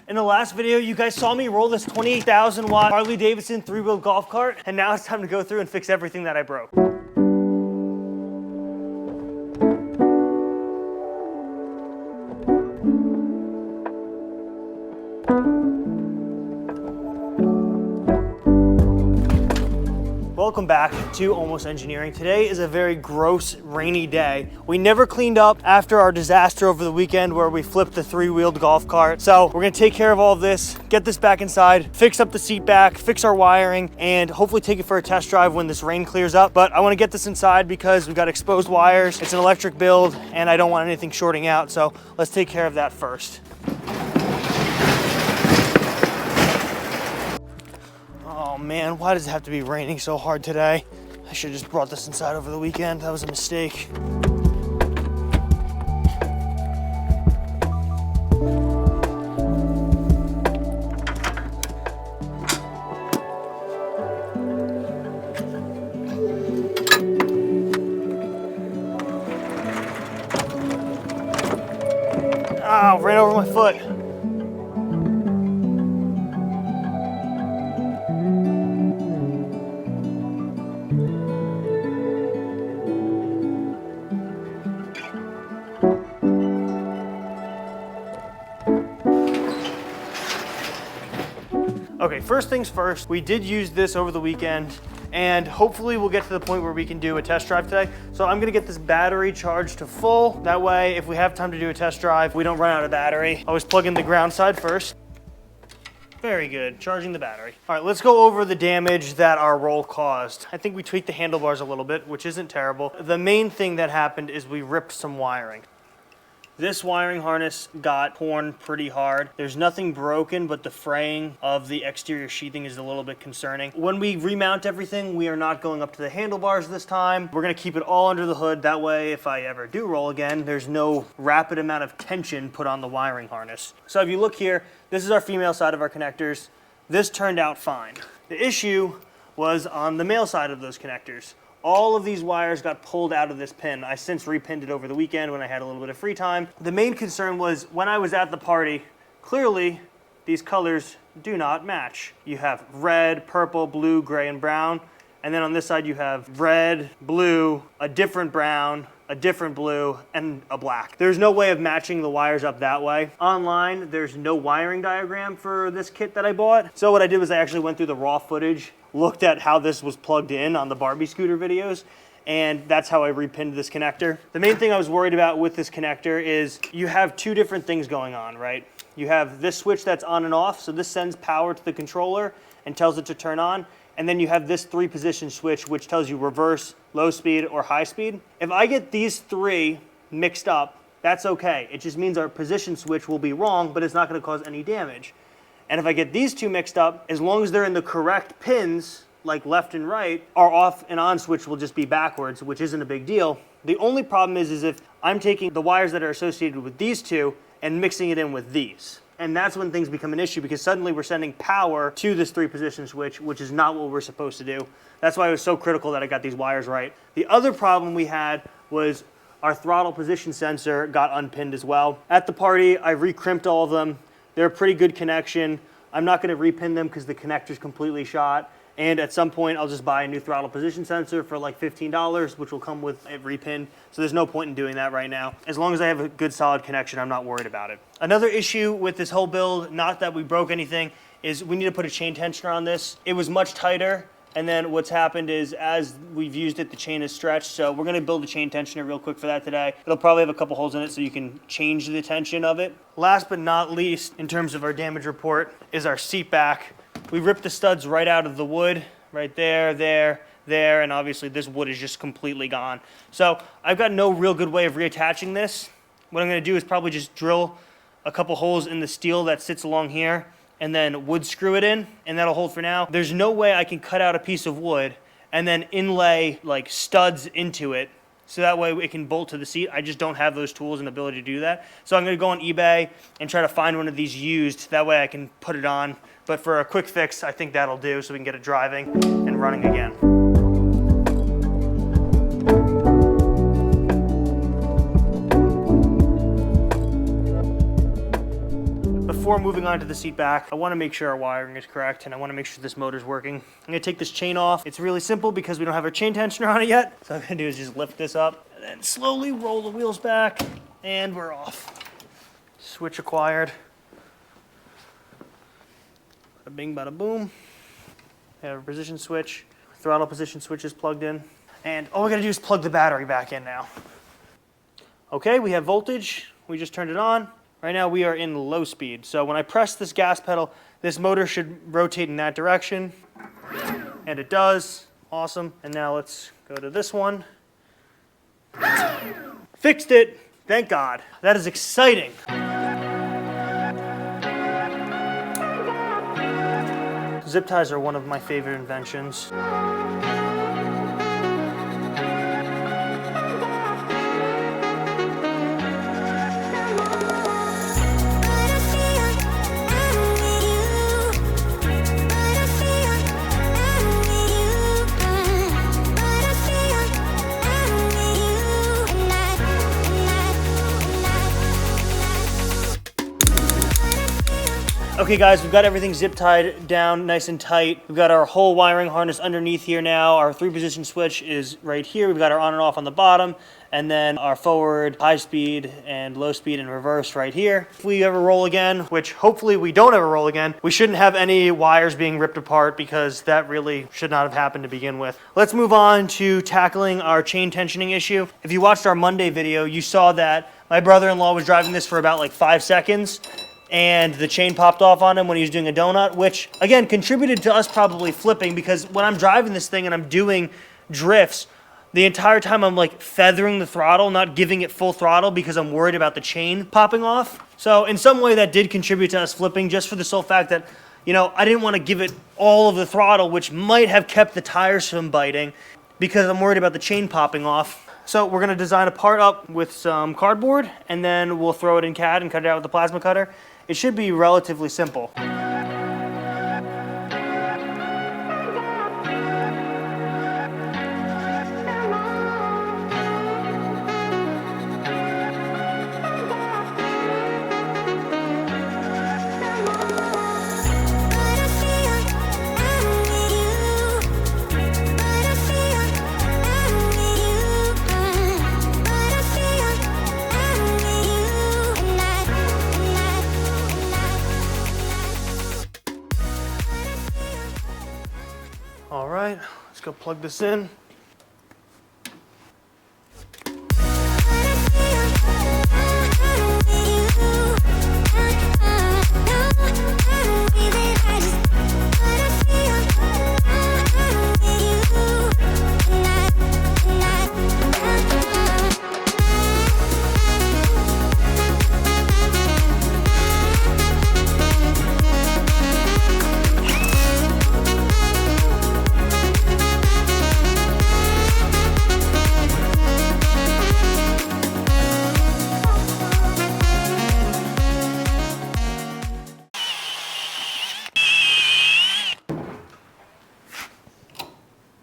In the last video, you guys saw me roll this 28,000 watt Harley Davidson 3-wheel golf cart, and now it's time to go through and fix everything that I broke. Welcome back to Almost Engineering. Today is a very gross, rainy day. We never cleaned up after our disaster over the weekend where we flipped the 3-wheeled golf cart. So we're gonna take care of all of this, get this back inside, fix up the seat back, fix our wiring, and hopefully take it for a test drive when this rain clears up. But I wanna get this inside because we got exposed wires, it's an electric build, and I don't want anything shorting out. So let's take care of that first. Oh man, why does it have to be raining so hard today? I should have just brought this inside over the weekend. That was a mistake. Ow, ran over my foot. Okay, first things first, we did use this over the weekend, and hopefully we'll get to the point where we can do a test drive today. So I'm gonna get this battery charged to full. That way, if we have time to do a test drive, we don't run out of battery. Always plug in the ground side first. Very good, charging the battery. All right, let's go over the damage that our roll caused. I think we tweaked the handlebars a little bit, which isn't terrible. The main thing that happened is we ripped some wiring. This wiring harness got torn pretty hard. There's nothing broken, but the fraying of the exterior sheathing is a little bit concerning. When we remount everything, we are not going up to the handlebars this time. We're gonna keep it all under the hood. That way, if I ever do roll again, there's no rapid amount of tension put on the wiring harness. So if you look here, this is our female side of our connectors. This turned out fine. The issue was on the male side of those connectors. All of these wires got pulled out of this pin. I since repinned it over the weekend when I had a little bit of free time. The main concern was when I was at the party, clearly these colors do not match. You have red, purple, blue, gray, and brown. And then on this side you have red, blue, a different brown, a different blue, and a black. There's no way of matching the wires up that way. Online, there's no wiring diagram for this kit that I bought. So what I did was I actually went through the raw footage, looked at how this was plugged in on the Barbie scooter videos, and that's how I repinned this connector. The main thing I was worried about with this connector is you have two different things going on, right? You have this switch that's on and off, so this sends power to the controller and tells it to turn on. And then you have this 3-position switch, which tells you reverse, low speed, or high speed. If I get these three mixed up, that's okay. It just means our position switch will be wrong, but it's not gonna cause any damage. And if I get these two mixed up, as long as they're in the correct pins, like left and right, our off and on switch will just be backwards, which isn't a big deal. The only problem is if I'm taking the wires that are associated with these two and mixing it in with these. And that's when things become an issue because suddenly we're sending power to this 3-position switch, which is not what we're supposed to do. That's why it was so critical that I got these wires right. The other problem we had was our throttle position sensor got unpinned as well. At the party, I re-crimped all of them. They're a pretty good connection. I'm not gonna repin them because the connector's completely shot. And at some point, I'll just buy a new throttle position sensor for like $15, which will come with it repinned. So there's no point in doing that right now. As long as I have a good solid connection, I'm not worried about it. Another issue with this whole build, not that we broke anything, is we need to put a chain tensioner on this. It was much tighter. And then what's happened is as we've used it, the chain is stretched. So we're gonna build a chain tensioner real quick for that today. It'll probably have a couple holes in it so you can change the tension of it. Last but not least, in terms of our damage report, is our seat back. We ripped the studs right out of the wood, right there, there, and obviously this wood is just completely gone. So I've got no real good way of reattaching this. What I'm gonna do is probably just drill a couple holes in the steel that sits along here and then wood screw it in, and that'll hold for now. There's no way I can cut out a piece of wood and then inlay like studs into it so that way it can bolt to the seat. I just don't have those tools and ability to do that. So I'm gonna go on eBay and try to find one of these used. That way I can put it on. But for a quick fix, I think that'll do so we can get it driving and running again. before moving on to the seat back, I want to make sure our wiring is correct, and I want to make sure this motor's working. I'm going to take this chain off. It's really simple because we don't have our chain tensioner on it yet. So what I'm going to do is just lift this up and then slowly roll the wheels back, and we're off. Switch acquired. Bada bing, bada boom. We have a position switch. Throttle position switch is plugged in. And all we gotta do is plug the battery back in now. Okay, we have voltage. We just turned it on. Right now we are in low speed. So when I press this gas pedal, this motor should rotate in that direction. And it does. Awesome. And now let's go to this one. Fixed it. Thank God. That is exciting. Zip ties are one of my favorite inventions. Okay guys, we've got everything zip tied down nice and tight. We've got our whole wiring harness underneath here now. Our 3-position switch is right here. We've got our on and off on the bottom, and then our forward, high speed, and low speed and reverse right here. If we ever roll again, which hopefully we don't ever roll again, we shouldn't have any wires being ripped apart because that really should not have happened to begin with. Let's move on to tackling our chain tensioning issue. If you watched our Monday video, you saw that my brother-in-law was driving this for about like 5 seconds, and the chain popped off on him when he was doing a donut, which again contributed to us probably flipping, because when I'm driving this thing and I'm doing drifts, the entire time I'm like feathering the throttle, not giving it full throttle because I'm worried about the chain popping off. So in some way that did contribute to us flipping, just for the sole fact that, you know, I didn't want to give it all of the throttle, which might have kept the tires from biting because I'm worried about the chain popping off. So we're going to design a part up with some cardboard, and then we'll throw it in CAD and cut it out with the plasma cutter. It should be relatively simple. All right, let's go plug this in.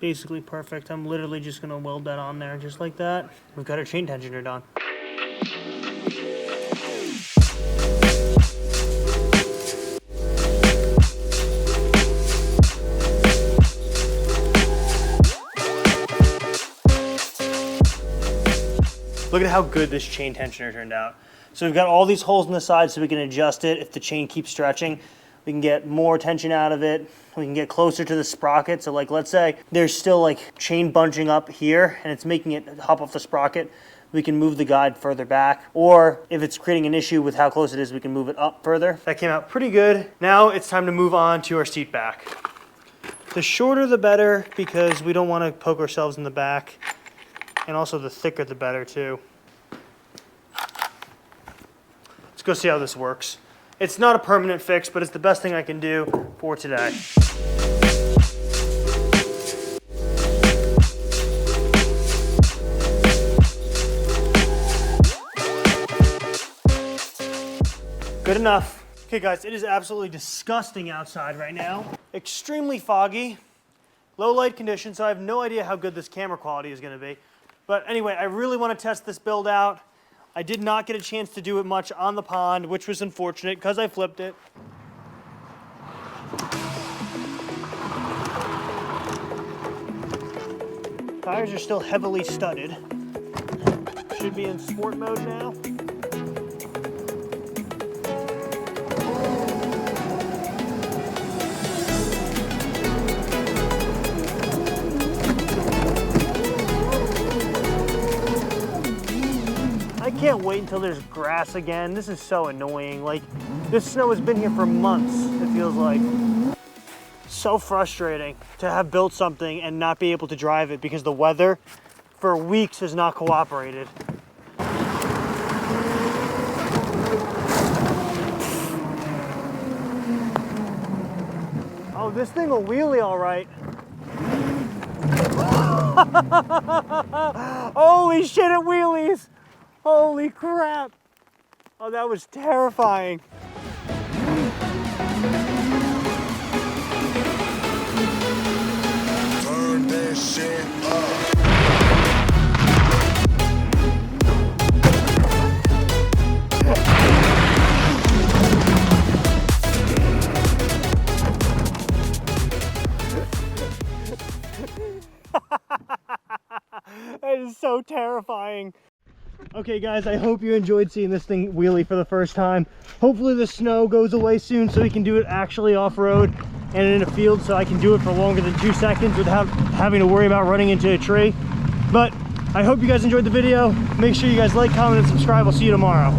Basically perfect. I'm literally just gonna weld that on there just like that. We've got our chain tensioner done. Look at how good this chain tensioner turned out. So we've got all these holes on the side so we can adjust it if the chain keeps stretching. We can get more tension out of it. We can get closer to the sprocket. So like, let's say there's still like chain bunching up here and it's making it hop off the sprocket. We can move the guide further back. Or if it's creating an issue with how close it is, we can move it up further. That came out pretty good. Now it's time to move on to our seat back. The shorter the better, because we don't want to poke ourselves in the back. And also the thicker the better too. Let's go see how this works. It's not a permanent fix, but it's the best thing I can do for today. Good enough. Okay guys, it is absolutely disgusting outside right now. Extremely foggy, low light conditions, so I have no idea how good this camera quality is gonna be. But anyway, I really wanna test this build out. I did not get a chance to do it much on the pond, which was unfortunate because I flipped it. Tires are still heavily studded. Should be in sport mode now. I can't wait until there's grass again. This is so annoying. Like, this snow has been here for months, it feels like. So frustrating to have built something and not be able to drive it because the weather for weeks has not cooperated. Oh, this thing will wheelie all right. Holy shit, it wheelies! Holy crap! Oh, that was terrifying. Turn that shit up. That is so terrifying. Okay guys, I hope you enjoyed seeing this thing wheelie for the first time. Hopefully the snow goes away soon so we can do it actually off-road and in a field so I can do it for longer than 2 seconds without having to worry about running into a tree. But I hope you guys enjoyed the video. Make sure you guys like, comment, and subscribe. I'll see you tomorrow.